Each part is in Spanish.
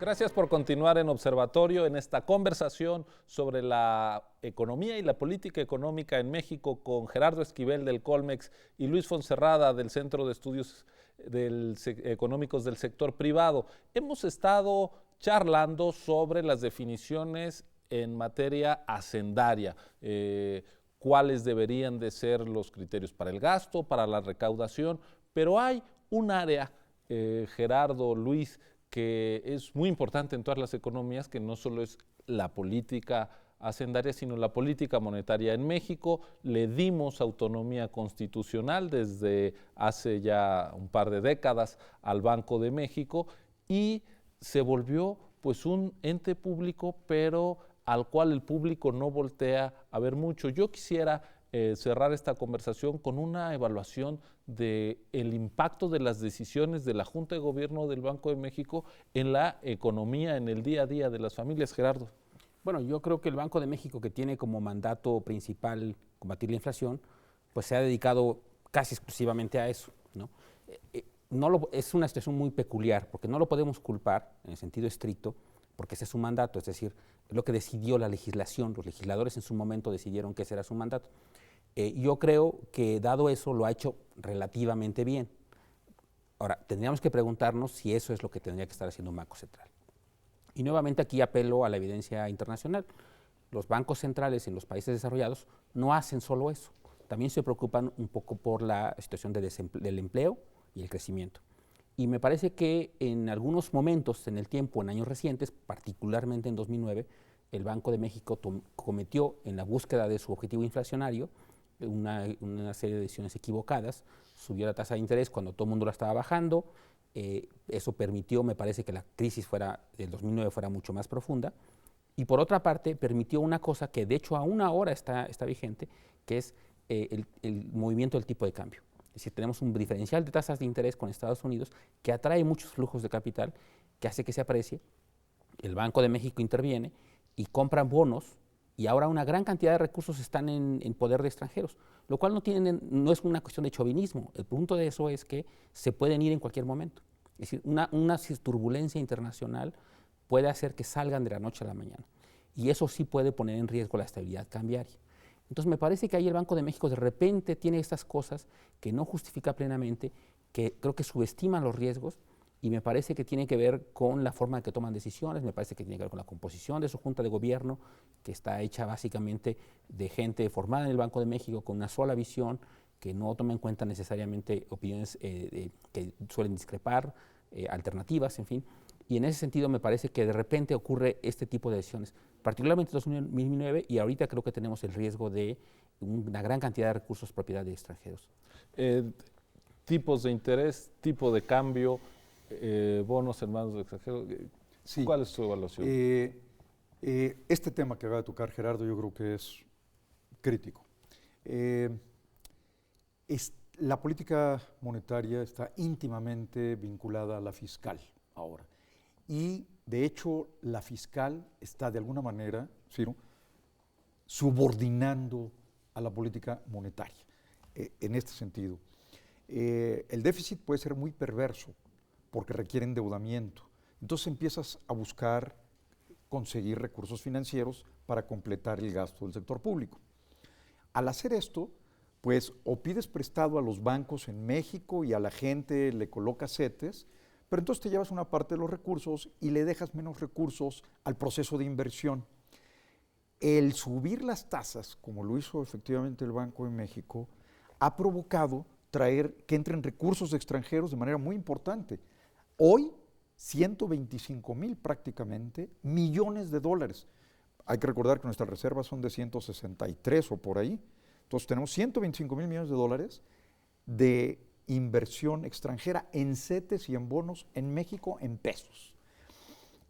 Gracias por continuar en Observatorio en esta conversación sobre la economía y la política económica en México con Gerardo Esquivel del Colmex y Luis Fonserrada del Centro de Estudios Económicos del Sector Privado. Hemos estado charlando sobre las definiciones en materia hacendaria, cuáles deberían de ser los criterios para el gasto, para la recaudación, pero hay un área, Gerardo, Luis, que es muy importante en todas las economías, que no solo es la política hacendaria, sino la política monetaria. En México le dimos autonomía constitucional desde hace ya un par de décadas al Banco de México y se volvió pues un ente público, pero al cual el público no voltea a ver mucho. Yo quisiera cerrar esta conversación con una evaluación del impacto de las decisiones de la Junta de Gobierno del Banco de México en la economía, en el día a día de las familias. Gerardo. Bueno, yo creo que el Banco de México, que tiene como mandato principal combatir la inflación, pues se ha dedicado casi exclusivamente a eso, ¿no? Es una situación muy peculiar, porque no lo podemos culpar en el sentido estricto, porque ese es su mandato, es decir, es lo que decidió la legislación, los legisladores en su momento decidieron que ese era su mandato. Yo creo que dado eso lo ha hecho relativamente bien. Ahora, tendríamos que preguntarnos si eso es lo que tendría que estar haciendo un banco central. Y nuevamente aquí apelo a la evidencia internacional. Los bancos centrales en los países desarrollados no hacen solo eso, también se preocupan un poco por la situación del empleo y el crecimiento. Y me parece que en algunos momentos en el tiempo, en años recientes, particularmente en 2009, el Banco de México cometió en la búsqueda de su objetivo inflacionario una serie de decisiones equivocadas, subió la tasa de interés cuando todo el mundo la estaba bajando, eso permitió, me parece, que la crisis del 2009 fuera mucho más profunda, y por otra parte permitió una cosa que de hecho aún ahora está vigente, que es el movimiento del tipo de cambio. Es decir, tenemos un diferencial de tasas de interés con Estados Unidos que atrae muchos flujos de capital, que hace que se aprecie. El Banco de México interviene y compran bonos, y ahora una gran cantidad de recursos están en poder de extranjeros, lo cual no es una cuestión de chauvinismo. El punto de eso es que se pueden ir en cualquier momento. Es decir, una turbulencia internacional puede hacer que salgan de la noche a la mañana, y eso sí puede poner en riesgo la estabilidad cambiaria. Entonces me parece que ahí el Banco de México de repente tiene estas cosas que no justifica plenamente, que creo que subestiman los riesgos, y me parece que tiene que ver con la forma en que toman decisiones, me parece que tiene que ver con la composición de su Junta de Gobierno, que está hecha básicamente de gente formada en el Banco de México con una sola visión, que no toma en cuenta necesariamente opiniones que suelen discrepar, alternativas, en fin. Y en ese sentido me parece que de repente ocurre este tipo de decisiones, particularmente en 2009, y ahorita creo que tenemos el riesgo de una gran cantidad de recursos propiedad de extranjeros. Tipos de interés, tipo de cambio, bonos en manos de extranjeros. Sí. ¿Cuál es su evaluación? Este tema que acaba de tocar Gerardo yo creo que es crítico. La política monetaria está íntimamente vinculada a la fiscal ahora. Y de hecho la fiscal está de alguna manera, Ciro, subordinando a la política monetaria en este sentido. El déficit puede ser muy perverso porque requiere endeudamiento. Entonces empiezas a buscar conseguir recursos financieros para completar el gasto del sector público. Al hacer esto, pues o pides prestado a los bancos en México y a la gente le colocas CETES, pero entonces te llevas una parte de los recursos y le dejas menos recursos al proceso de inversión. El subir las tasas, como lo hizo efectivamente el Banco de México, ha provocado que entren recursos extranjeros de manera muy importante. Hoy, 125,000 prácticamente millones de dólares. Hay que recordar que nuestras reservas son de 163 o por ahí. Entonces tenemos 125,000 millones de dólares de inversión extranjera en CETES y en bonos en México en pesos.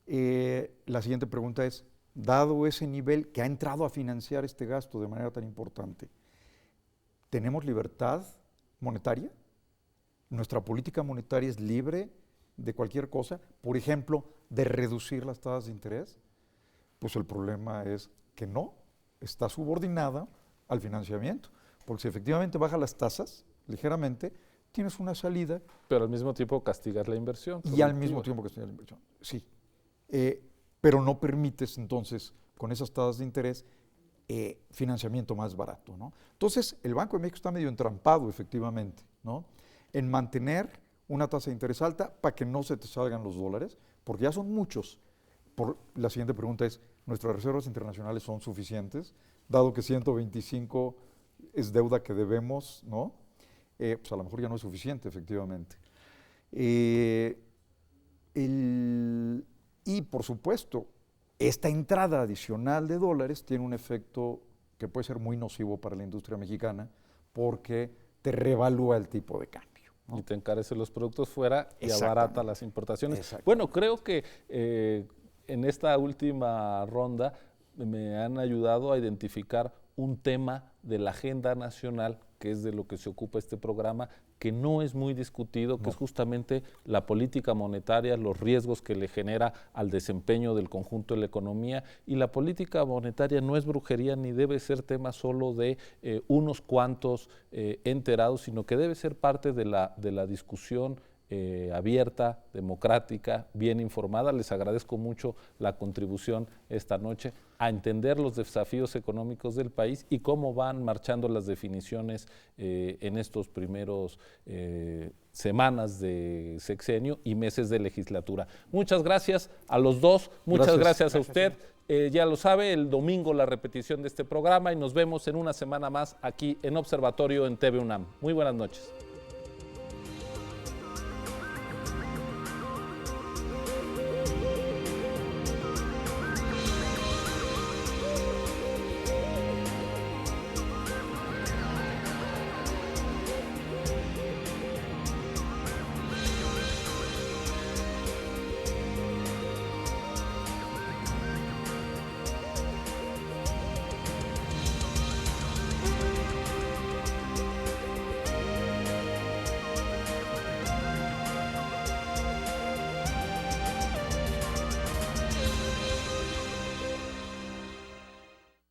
La siguiente pregunta es, dado ese nivel que ha entrado a financiar este gasto de manera tan importante, ¿tenemos libertad monetaria? ¿Nuestra política monetaria es libre de cualquier cosa? Por ejemplo, de reducir las tasas de interés. Pues el problema es que no, está subordinada al financiamiento, porque si efectivamente baja las tasas ligeramente, tienes una salida. Pero al mismo tiempo castigar la inversión. Y al mismo tiempo castigar la inversión, sí. pero no permites entonces, con esas tasas de interés, financiamiento más barato, ¿no? Entonces, el Banco de México está medio entrampado, efectivamente, ¿no?, en mantener una tasa de interés alta para que no se te salgan los dólares, porque ya son muchos. La siguiente pregunta es, ¿nuestras reservas internacionales son suficientes? Dado que 125 es deuda que debemos, ¿no? Pues a lo mejor ya no es suficiente, efectivamente. Y por supuesto, esta entrada adicional de dólares tiene un efecto que puede ser muy nocivo para la industria mexicana porque te revalúa el tipo de cambio, ¿no? Y te encarece los productos fuera y abarata las importaciones. Bueno, creo que en esta última ronda me han ayudado a identificar un tema de la agenda nacional, que es de lo que se ocupa este programa, que no es muy discutido, que es justamente la política monetaria, los riesgos que le genera al desempeño del conjunto de la economía. Y la política monetaria no es brujería ni debe ser tema solo de unos cuantos enterados, sino que debe ser parte de la discusión abierta, democrática, bien informada. Les agradezco mucho la contribución esta noche a entender los desafíos económicos del país y cómo van marchando las definiciones en estos primeros semanas de sexenio y meses de legislatura. Muchas gracias a los dos, muchas gracias a usted. Ya lo sabe, el domingo la repetición de este programa y nos vemos en una semana más aquí en Observatorio en TV UNAM. Muy buenas noches.